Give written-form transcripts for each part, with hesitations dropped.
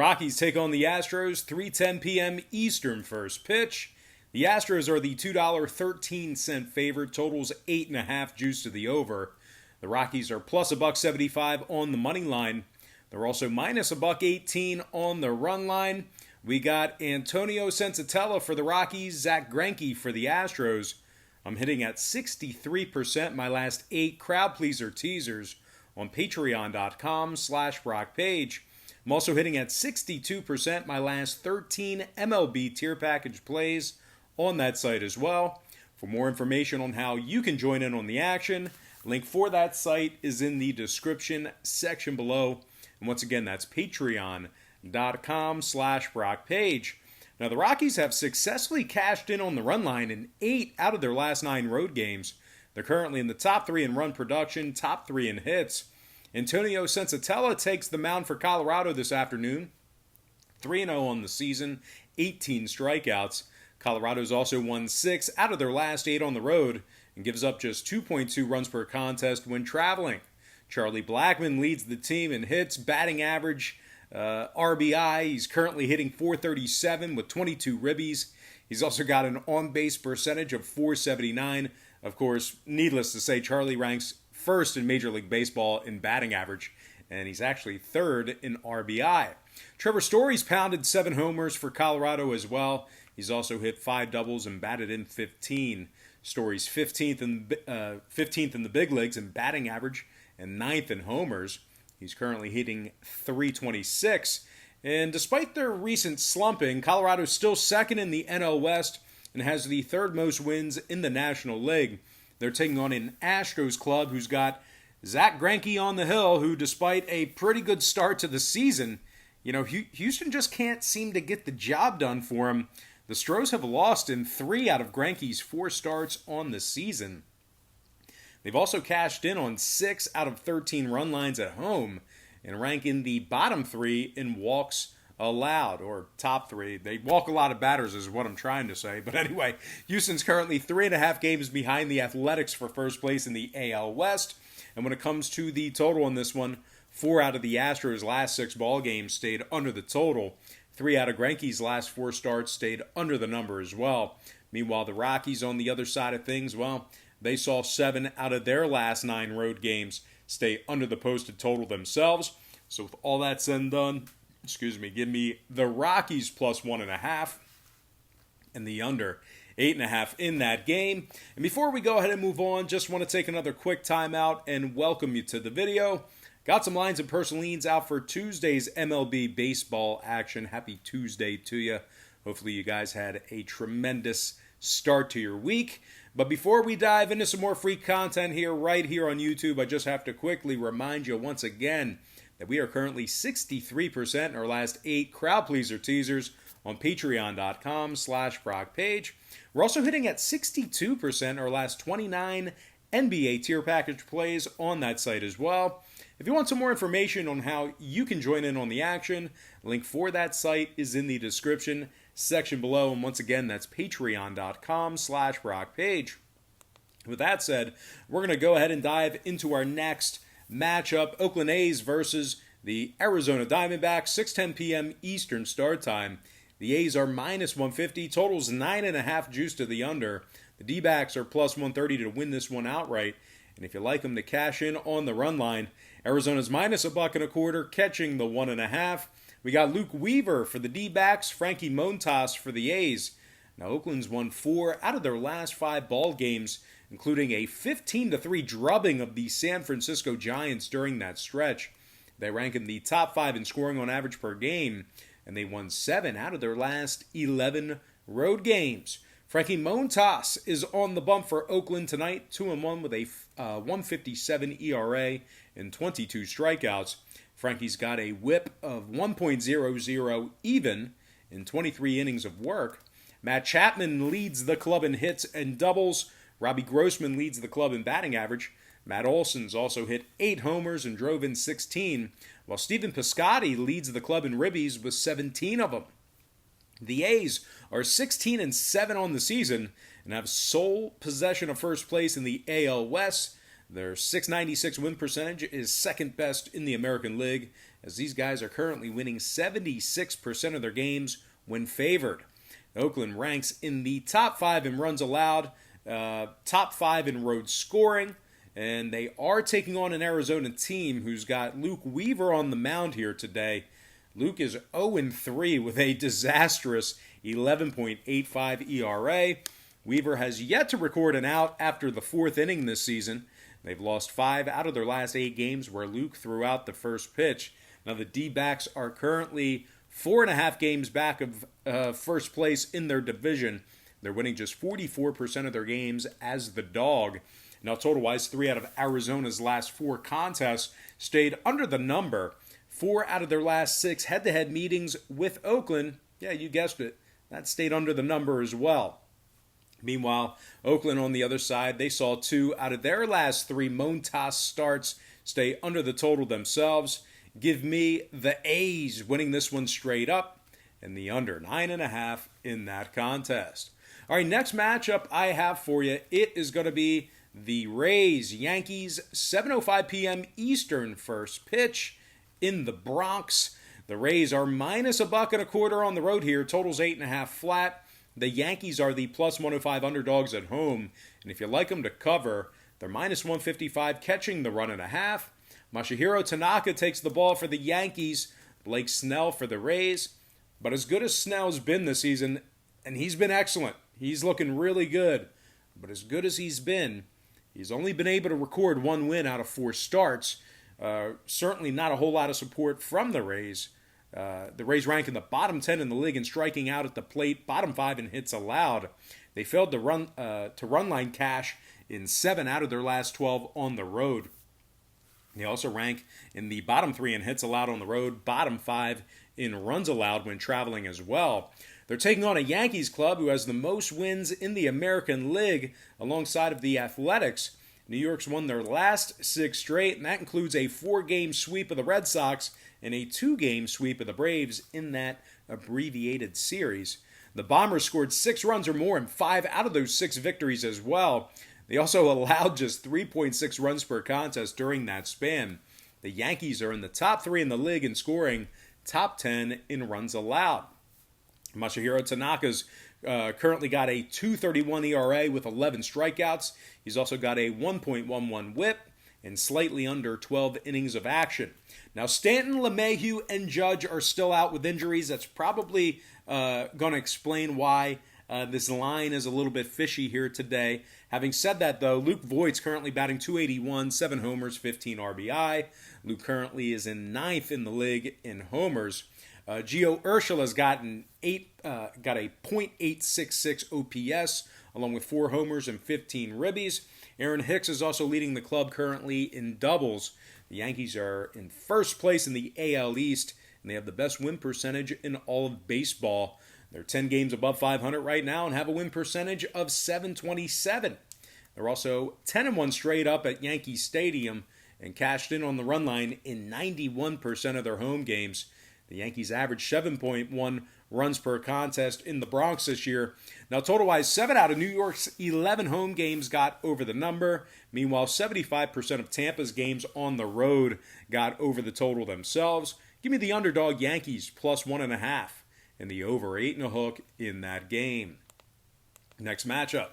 Rockies take on the Astros, 3:10 p.m. Eastern first pitch. The Astros are the $2.13 favorite, totals 8.5 juice to the over. The Rockies are plus $1.75 on the money line. They're also minus $1.18 on the run line. We got Antonio Sensatella for the Rockies, Zach Greinke for the Astros. I'm hitting at 63% my last 8 crowd pleaser teasers on patreon.com/BrockPage. I'm also hitting at 62% my last 13 MLB tier package plays on that site as well. For more information on how you can join in on the action, link for that site is in the description section below. And once again, that's patreon.com/BrockPage. Now, the Rockies have successfully cashed in on the run line in 8 out of their last 9 road games. They're currently in the top 3 in run production, top 3 in hits. Antonio Sensatella takes the mound for Colorado this afternoon. 3-0 on the season, 18 strikeouts. Colorado's also won 6 out of their last 8 on the road and gives up just 2.2 runs per contest when traveling. Charlie Blackmon leads the team in hits, batting average, RBI. He's currently hitting .437 with 22 ribbies. He's also got an on-base percentage of .479. Of course, needless to say, Charlie ranks first in Major League Baseball in batting average, and he's actually third in RBI. Trevor Story's pounded 7 homers for Colorado as well. He's also hit 5 doubles and batted in 15. Story's 15th in the big leagues in batting average and 9th in homers. He's currently hitting .326. And despite their recent slumping, Colorado's still second in the NL West and has the 3rd most wins in the National League. They're taking on an Astros club who's got Zach Greinke on the hill, who despite a pretty good start to the season, Houston just can't seem to get the job done for him. The Stros have lost in 3 out of Greinke's 4 starts on the season. They've also cashed in on 6 out of 13 run lines at home and rank in the bottom 3 in walks allowed, or top 3. They walk a lot of batters is what I'm trying to say. But anyway, Houston's currently 3.5 games behind the Athletics for first place in the AL West. And when it comes to the total on this one, 4 out of the Astros' last 6 ball games stayed under the total. 3 out of Greinke's last 4 starts stayed under the number as well. Meanwhile, the Rockies on the other side of things, well, they saw 7 out of their last 9 road games stay under the posted total themselves. So with all that said and done, give me the Rockies plus 1.5 and the under 8.5 in that game. And before we go ahead and move on, just want to take another quick timeout and welcome you to the video. Got some lines and personal leans out for Tuesday's MLB baseball action. Happy Tuesday to you. Hopefully you guys had a tremendous start to your week. But before we dive into some more free content right here on YouTube, I just have to quickly remind you once again that we are currently 63% in our last 8 crowd pleaser teasers on patreon.com/BrockPage. We're also hitting at 62% our last 29 NBA tier package plays on that site as well. If you want some more information on how you can join in on the action, link for that site is in the description section below. And once again, that's patreon.com/BrockPage. With that said, we're going to go ahead and dive into our next matchup. Oakland A's versus the Arizona Diamondback, 6:10 p.m. Eastern start time. The A's are minus 150, totals 9.5 juice to the under. The D-backs are plus 130 to win this one outright. And if you like them to cash in on the run line, Arizona's minus $1.25, catching the 1.5. We got Luke Weaver for the D-backs, Frankie Montas for the A's. Now, Oakland's won 4 out of their last 5 ball games, including a 15-3 drubbing of the San Francisco Giants during that stretch. They rank in the top 5 in scoring on average per game, and they won 7 out of their last 11 road games. Frankie Montas is on the bump for Oakland tonight, 2-1 with a 1.57 ERA and 22 strikeouts. Frankie's got a whip of 1.00 even in 23 innings of work. Matt Chapman leads the club in hits and doubles. Robbie Grossman leads the club in batting average. Matt Olson's also hit 8 homers and drove in 16, while Stephen Piscotty leads the club in ribbies with 17 of them. The A's are 16-7 on the season and have sole possession of first place in the AL West. Their .696 win percentage is second best in the American League, as these guys are currently winning 76% of their games when favored. Oakland ranks in the top 5 in runs allowed, top 5 in road scoring, and they are taking on an Arizona team who's got Luke Weaver on the mound here today. Luke is 0-3 with a disastrous 11.85 ERA. Weaver has yet to record an out after the 4th inning this season. They've lost 5 out of their last 8 games where Luke threw out the first pitch. Now the D-backs are currently 4.5 games back of first place in their division. They're winning just 44% of their games as the dog. Now total-wise, 3 out of Arizona's last 4 contests stayed under the number. 4 out of their last 6 head-to-head meetings with Oakland, yeah, you guessed it, that stayed under the number as well. Meanwhile, Oakland on the other side, they saw 2 out of their last 3 Montas starts stay under the total themselves. Give me the A's winning this one straight up and the under 9.5 in that contest. All right, next matchup I have for you, it is going to be the Rays-Yankees, 7:05 p.m. Eastern first pitch in the Bronx. The Rays are minus $1.25 on the road here. Total's 8.5 flat. The Yankees are the plus 105 underdogs at home. And if you like them to cover, they're minus 155 catching the 1.5. Masahiro Tanaka takes the ball for the Yankees. Blake Snell for the Rays. But as good as Snell's been this season, and he's been excellent, he's looking really good. But as good as he's been, he's only been able to record 1 win out of 4 starts. Certainly not a whole lot of support from the Rays. The Rays rank in the bottom 10 in the league in striking out at the plate, bottom 5 in hits allowed. They failed to run line cash in 7 out of their last 12 on the road. They also rank in the bottom 3 in hits allowed on the road, bottom 5 in runs allowed when traveling as well. They're taking on a Yankees club who has the most wins in the American League alongside of the Athletics. New York's won their last 6 straight, and that includes a 4-game sweep of the Red Sox and a 2-game sweep of the Braves in that abbreviated series. The Bombers scored 6 runs or more in 5 out of those 6 victories as well. They also allowed just 3.6 runs per contest during that span. The Yankees are in the top 3 in the league in scoring, top 10 in runs allowed. Masahiro Tanaka's currently got a 2.31 ERA with 11 strikeouts. He's also got a 1.11 whip and slightly under 12 innings of action. Now, Stanton, LeMahieu, and Judge are still out with injuries. That's probably going to explain why this line is a little bit fishy here today. Having said that, though, Luke Voigt's currently batting .281, 7 homers, 15 RBI. Luke currently is in 9th in the league in homers. Gio Urshela's got a .866 OPS, along with 4 homers and 15 ribbies. Aaron Hicks is also leading the club currently in doubles. The Yankees are in first place in the AL East, and they have the best win percentage in all of baseball. They're 10 games above 500 right now and have a win percentage of .727. They're also 10-1 straight up at Yankee Stadium and cashed in on the run line in 91% of their home games. The Yankees averaged 7.1 runs per contest in the Bronx this year. Now, total-wise, 7 out of New York's 11 home games got over the number. Meanwhile, 75% of Tampa's games on the road got over the total themselves. Give me the underdog Yankees plus 1.5 and the over 8.5 in that game. Next matchup,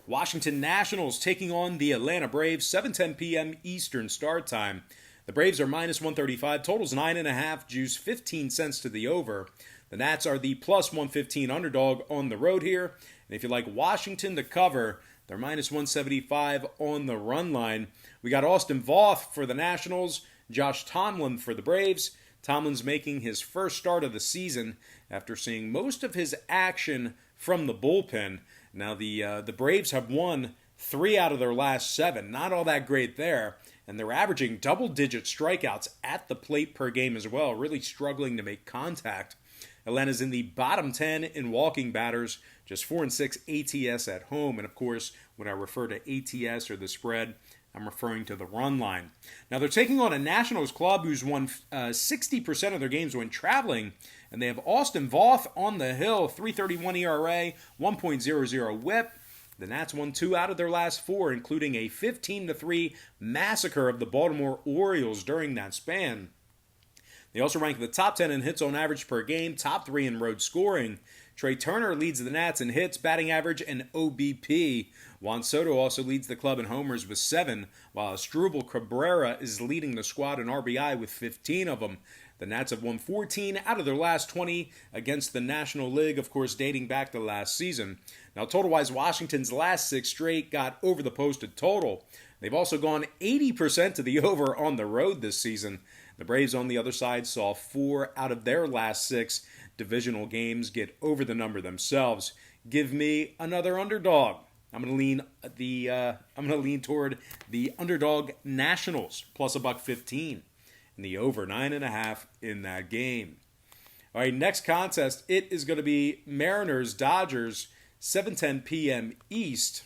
Washington Nationals taking on the Atlanta Braves, 7:10 p.m. Eastern start time. The Braves are minus 135, totals 9.5, juice 15 cents to the over. The Nats are the plus 115 underdog on the road here. And if you like Washington to cover, they're minus 175 on the run line. We got Austin Voth for the Nationals, Josh Tomlin for the Braves. Tomlin's making his first start of the season after seeing most of his action from the bullpen. Now, the Braves have won 3 out of their last 7. Not all that great there. And they're averaging double-digit strikeouts at the plate per game as well, really struggling to make contact. Atlanta's in the bottom 10 in walking batters, just 4 and 6 ATS at home. And, of course, when I refer to ATS or the spread, I'm referring to the run line. Now, they're taking on a Nationals club who's won 60% of their games when traveling, and they have Austin Voth on the hill, 3.31 ERA, 1.00 whip. The Nats won 2 out of their last 4, including a 15-3 massacre of the Baltimore Orioles during that span. They also rank in the top 10 in hits on average per game, top 3 in road scoring. Trey Turner leads the Nats in hits, batting average, and OBP. Juan Soto also leads the club in homers with 7, while Asdrubal Cabrera is leading the squad in RBI with 15 of them. The Nats have won 14 out of their last 20 against the National League, of course, dating back to last season. Now, total-wise, Washington's last 6 straight got over the posted total. They've also gone 80% to the over on the road this season. The Braves, on the other side, saw 4 out of their last 6 divisional games get over the number themselves. Give me another underdog. I'm going to lean toward the Underdog Nationals plus $1.15 and the over 9.5 in that game. All right, next contest, it is going to be Mariners-Dodgers, 7:10 p.m. East.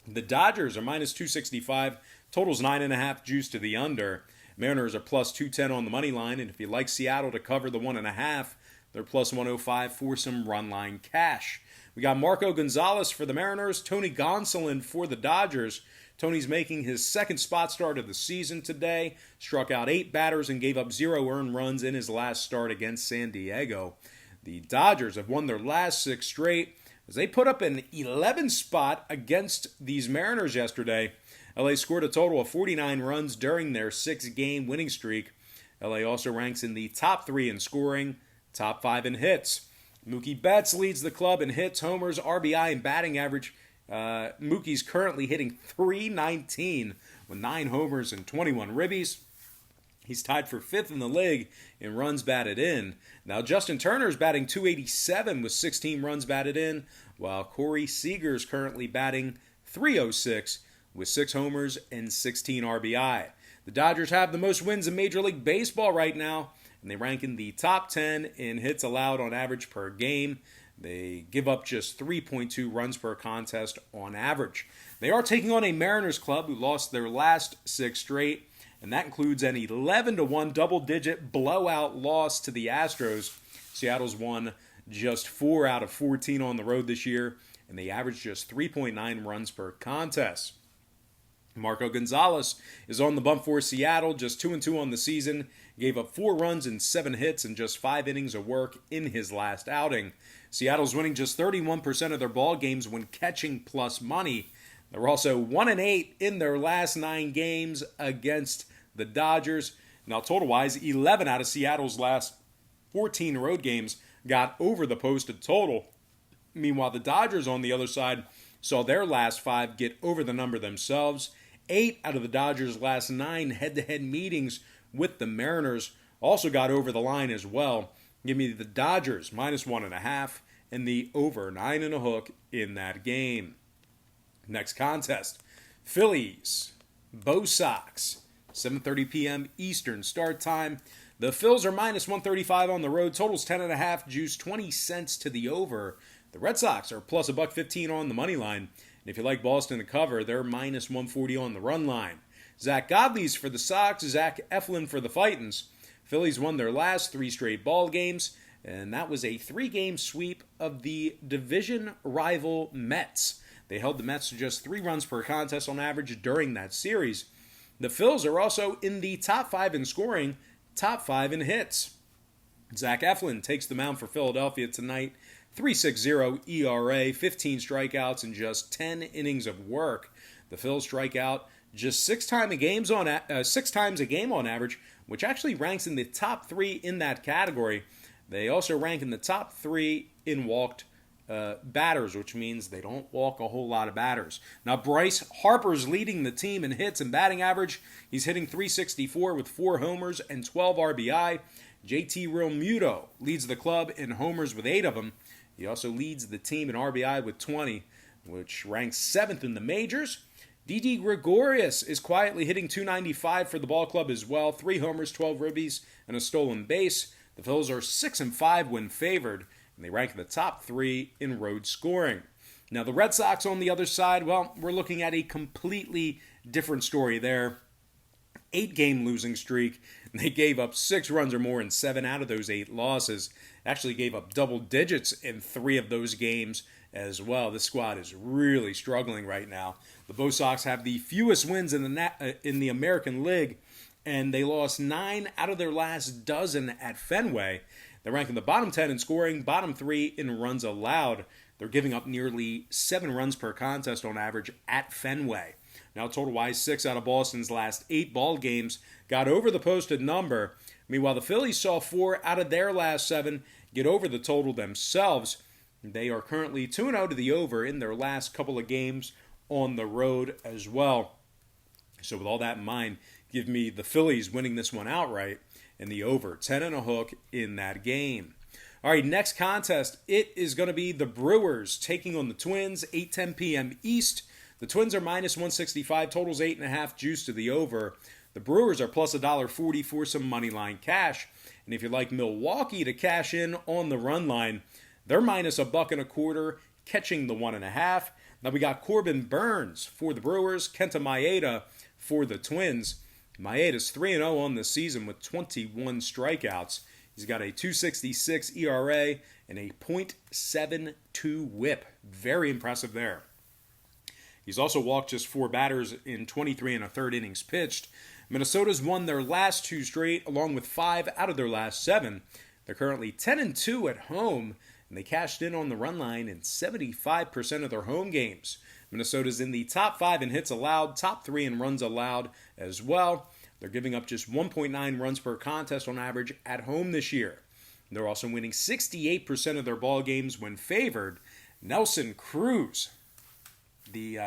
The Dodgers are minus 265, totals 9.5, juice to the under. Mariners are plus 210 on the money line, and if you like Seattle to cover the 1.5, they're plus 105 for some run line cash. We got Marco Gonzalez for the Mariners, Tony Gonsolin for the Dodgers. Tony's making his second spot start of the season today, struck out 8 batters and gave up 0 earned runs in his last start against San Diego. The Dodgers have won their last 6 straight as they put up an 11 spot against these Mariners yesterday. LA scored a total of 49 runs during their 6-game winning streak. LA also ranks in the top 3 in scoring, top 5 in hits. Mookie Betts leads the club in hits, homers, RBI, and batting average. Mookie's currently hitting .319 with 9 homers and 21 ribbies. He's tied for 5th in the league in runs batted in. Now, Justin Turner's batting .287 with 16 runs batted in, while Corey Seager's currently batting .306 with 6 homers and 16 RBI. The Dodgers have the most wins in Major League Baseball right now, and they rank in the top 10 in hits allowed on average per game. They give up just 3.2 runs per contest on average. They are taking on a Mariners club who lost their last 6 straight, and that includes an 11-1 double-digit blowout loss to the Astros. Seattle's won just 4 out of 14 on the road this year, and they average just 3.9 runs per contest. Marco Gonzalez is on the bump for Seattle, just 2-2 on the season. Gave up 4 runs and 7 hits in just 5 innings of work in his last outing. Seattle's winning just 31% of their ball games when catching plus money. They're also 1-8 in their last 9 games against the Dodgers. Now, total-wise, 11 out of Seattle's last 14 road games got over the posted total. Meanwhile, the Dodgers, on the other side, saw their last 5 get over the number themselves. 8 out of the Dodgers' last 9 head-to-head meetings with the Mariners also got over the line as well. Give me the Dodgers minus 1.5 and the over 9.5 in that game. Next contest, Phillies, Bo Sox, 7:30 p.m. Eastern start time. The Phils are minus 135 on the road. Totals 10.5, juice 20 cents to the over. The Red Sox are plus $1.15 on the money line. And if you like Boston to cover, they're minus 140 on the run line. Zach Godley's for the Sox, Zach Eflin for the Fightins. Phillies won their last 3 straight ball games, and that was a 3-game sweep of the division rival Mets. They held the Mets to just 3 runs per contest on average during that series. The Phils are also in the top 5 in scoring, top 5 in hits. Zach Eflin takes the mound for Philadelphia tonight. 3.60 ERA, 15 strikeouts, and just 10 innings of work. The Phils strike out just 6 times a game on average, which actually ranks in the top 3 in that category. They also rank in the top 3 in walked batters, which means they don't walk a whole lot of batters. Now, Bryce Harper's leading the team in hits and batting average. He's hitting .364 with 4 homers and 12 RBI. JT Realmuto leads the club in homers with 8 of them. He also leads the team in RBI with 20, which ranks 7th in the majors. Didi Gregorius is quietly hitting .295 for the ball club as well. 3 homers, 12 ribbies, and a stolen base. The Phils are 6-5 when favored, and they rank in the top 3 in road scoring. Now, the Red Sox on the other side, well, we're looking at a completely different story there. 8-game losing streak, and they gave up 6 runs or more in 7 out of those 8 losses. Actually gave up double digits in 3 of those games as well. This squad is really struggling right now. The Bo Sox have the fewest wins in the American League and they lost 9 out of their last dozen at Fenway. They're ranking the bottom 10 in scoring, bottom 3 in runs allowed. They're giving up nearly 7 runs per contest on average at Fenway. Now, total-wise, 6 out of Boston's last 8 ball games got over the posted number. Meanwhile, the Phillies saw 4 out of their last 7 get over the total themselves. They are currently 2-0 to the over in their last couple of games on the road as well. So with all that in mind, give me the Phillies winning this one outright and the over 10.5 in that game. All right, next contest, it is going to be the Brewers taking on the Twins, 8:10 p.m. East. The Twins are minus 165, totals 8.5, juice to the over. The Brewers are plus $1.40 for some money line cash. And if you'd like Milwaukee to cash in on the run line, they're minus $1.25, catching the 1.5. Now we got Corbin Burns for the Brewers, Kenta Maeda for the Twins. Maeda's 3-0 on the season with 21 strikeouts. He's got a 2.66 ERA and a .72 whip. Very impressive there. He's also walked just 4 batters in 23 1/3 innings pitched. Minnesota's won their last 2 straight, along with 5 out of their last 7. They're currently 10-2 at home, and they cashed in on the run line in 75% of their home games. Minnesota's in the top 5 in hits allowed, top 3 in runs allowed as well. They're giving up just 1.9 runs per contest on average at home this year. They're also winning 68% of their ball games when favored. Nelson Cruz, they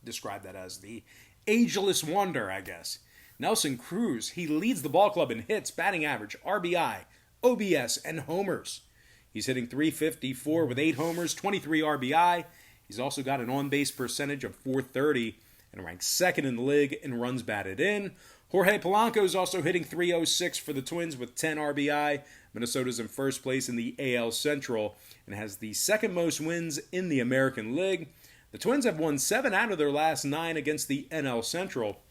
describe that as the ageless wonder, I guess. Nelson Cruz, he leads the ball club in hits, batting average, RBI, OBS, and homers. He's hitting .354 with 8 homers, 23 RBI. He's also got an on-base percentage of .430 and ranks second in the league in runs batted in. Jorge Polanco is also hitting .306 for the Twins with 10 RBI. Minnesota's in first place in the AL Central and has the second most wins in the American League. The Twins have won 7 out of their last 9 against the NL Central.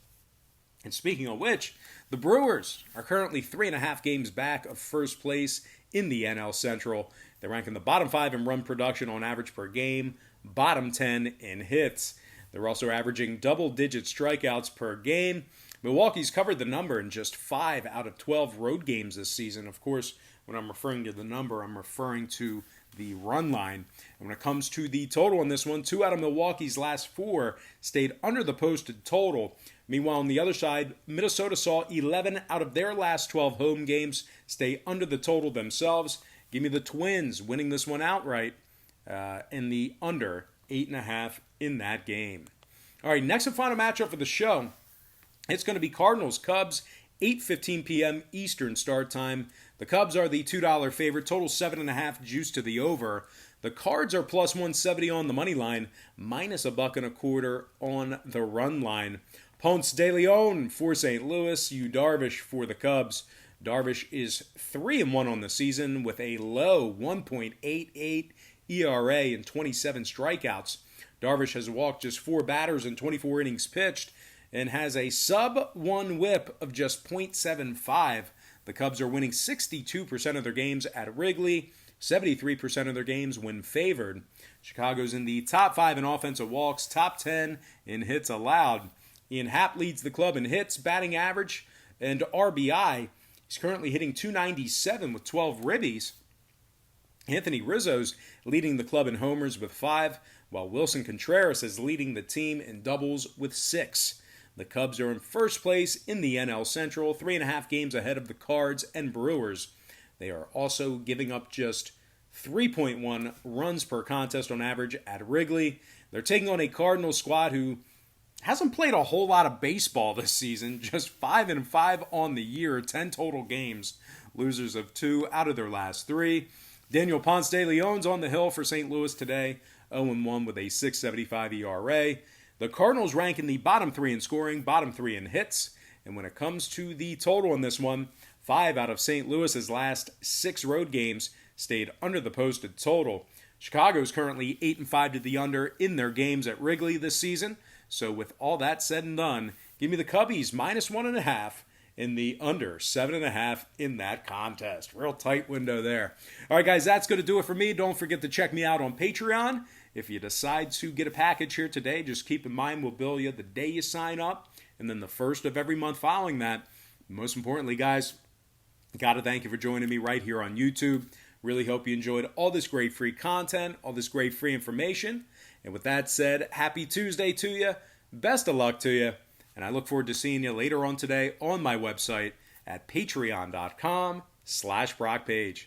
And speaking of which, the Brewers are currently 3.5 games back of first place in the NL Central. They're ranking the bottom 5 in run production on average per game, bottom 10 in hits. They're also averaging double-digit strikeouts per game. Milwaukee's covered the number in just 5 out of 12 road games this season. Of course, when I'm referring to the number, I'm referring to the run line. And when it comes to the total on this one, 2 out of Milwaukee's last 4 stayed under the posted total. Meanwhile, on the other side, Minnesota saw 11 out of their last 12 home games stay under the total themselves. Give me the Twins winning this one outright in the under 8.5 in that game. All right, next and final matchup for the show. It's going to be Cardinals-Cubs, 8:15 p.m. Eastern start time. The Cubs are the $2 favorite, total 7.5, juice to the over. The Cards are plus 170 on the money line, minus $1.25 on the run line. Ponce de Leon for St. Louis, Yu Darvish for the Cubs. Darvish is 3-1 on the season with a low 1.88 ERA and 27 strikeouts. Darvish has walked just 4 batters in 24 innings pitched and has a sub-1 whip of just .75. The Cubs are winning 62% of their games at Wrigley, 73% of their games when favored. Chicago's in the top 5 in offensive walks, top 10 in hits allowed. Ian Happ leads the club in hits, batting average, and RBI. He's currently hitting .297 with 12 ribbies. Anthony Rizzo's leading the club in homers with 5, while Wilson Contreras is leading the team in doubles with 6. The Cubs are in first place in the NL Central, 3.5 games ahead of the Cards and Brewers. They are also giving up just 3.1 runs per contest on average at Wrigley. They're taking on a Cardinals squad who hasn't played a whole lot of baseball this season, just 5-5 on the year, 10 total games. Losers of 2 out of their last 3. Daniel Ponce de Leon's on the hill for St. Louis today, 0-1 with a 6.75 ERA. The Cardinals rank in the bottom 3 in scoring, bottom 3 in hits. And when it comes to the total in this one, 5 out of St. Louis's last 6 road games stayed under the posted total. Chicago is currently 8-5 to the under in their games at Wrigley this season. So with all that said and done, give me the Cubbies minus 1.5 in the under 7.5 in that contest. Real tight window there. All right, guys, that's going to do it for me. Don't forget to check me out on Patreon. If you decide to get a package here today, just keep in mind we'll bill you the day you sign up. and then the first of every month following that. Most importantly, guys, got to thank you for joining me right here on YouTube. Really hope you enjoyed all this great free content, all this great free information. And with that said, happy Tuesday to you. Best of luck to you. And I look forward to seeing you later on today on my website at patreon.com/BrockPage.